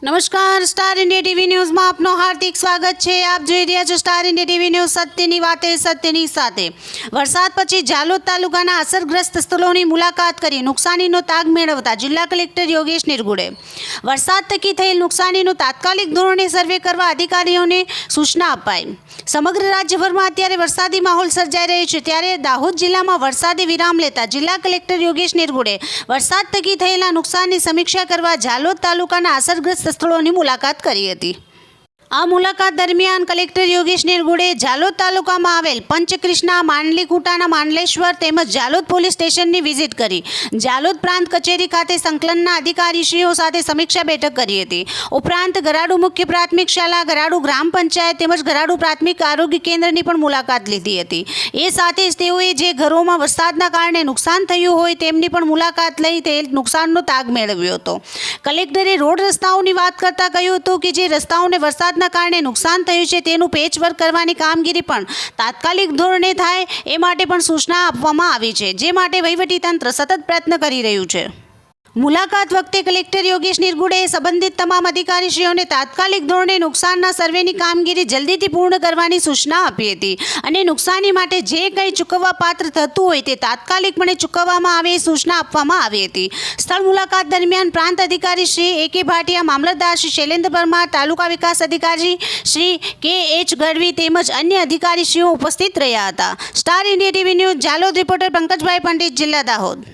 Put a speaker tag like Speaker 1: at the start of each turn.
Speaker 1: નમસ્કાર, star India TV ન્યૂઝમાં આપનું હાર્દિક સ્વાગત છે। આપ જોઈ રહ્યા છો સ્ટાર ઇન્ડિયા ટીવી ન્યૂઝ, સત્યની વાતે સત્યની સાથે। વરસાદ પછી ઝાલોદ તાલુકાના અસરગ્રસ્ત સ્થળોની મુલાકાત કરી નુકસાનીનો તાગ મેળવતા જિલ્લા કલેક્ટર યોગેશ નિરગુડે વરસાદ થકી થયેલ નુકસાનીનું તાત્કાલિક ધોરણે સર્વે કરવા અધિકારીઓને સૂચના અપાઈ। સમગ્ર રાજ્યભરમાં અત્યારે વરસાદી માહોલ સર્જાઈ રહ્યો છે, ત્યારે દાહોદ જિલ્લામાં વરસાદી વિરામ લેતા જિલ્લા કલેક્ટર યોગેશ નિરગુડે વરસાદ થકી થયેલા નુકસાનની સમીક્ષા કરવા ઝાલોદ તાલુકાના અસરગ્રસ્ત સ્થળોની મુલાકાત કરી હતી। આ મુલાકાત દરમિયાન કલેક્ટર યોગેશ નિરગુડે ઝાલોદ તાલુકામાં આવેલ પંચકૃષ્ણા, માંડલીકુટાના માંડલેશ્વર તેમજ ઝાલોદ પોલીસ સ્ટેશનની વિઝિટ કરી ઝાલોદ પ્રાંત કચેરી ખાતે સંકલનના અધિકારીશ્રીઓ સાથે સમીક્ષા બેઠક કરી હતી। ઉપરાંત ગરાડુ મુખ્ય પ્રાથમિક શાળા, ગરાડુ ગ્રામ પંચાયત તેમજ ગરાડુ પ્રાથમિક આરોગ્ય કેન્દ્રની પણ મુલાકાત લીધી હતી। એ સાથે જ તેઓએ જે ઘરોમાં વરસાદના કારણે નુકસાન થયું હોય તેમની પણ મુલાકાત લઈ તે નુકસાનનો તાગ મેળવ્યો હતો। કલેક્ટરે રોડ રસ્તાઓની વાત કરતાં કહ્યું હતું કે જે રસ્તાઓને વરસાદના કારણે નુકસાન થયું છે તેનું પેચવર્ક કરવાની કામગીરી પણ તાત્કાલિક ધોરણે થાય એ માટે પણ સૂચના આપવામાં આવી છે, જે માટે વહીવટીતંત્ર સતત પ્રયત્ન કરી રહ્યું છે। મુલાકાત વખતે કલેક્ટર યોગેશ નિરગુડેએ સંબંધિત તમામ અધિકારીશ્રીઓને તાત્કાલિક ધોરણે નુકસાનના સર્વેની કામગીરી જલ્દીથી પૂર્ણ કરવાની સૂચના આપી હતી અને નુકસાની માટે જે કંઈ ચૂકવવા પાત્ર થતું હોય તે તાત્કાલિકપણે ચૂકવવામાં આવે એ સૂચના આપવામાં આવી હતી। સ્થળ મુલાકાત દરમિયાન પ્રાંત અધિકારી શ્રી એ.કે. ભાટિયા, મામલતદાર શ્રી શૈલેન્દ્ર પરમાર, તાલુકા વિકાસ અધિકારી શ્રી કે.એચ. ગઢવી તેમજ અન્ય અધિકારીશ્રીઓ ઉપસ્થિત રહ્યા હતા। Star India TV news Jhalod reporter Pankajbhai Pandit, જિલ્લા દાહોદ।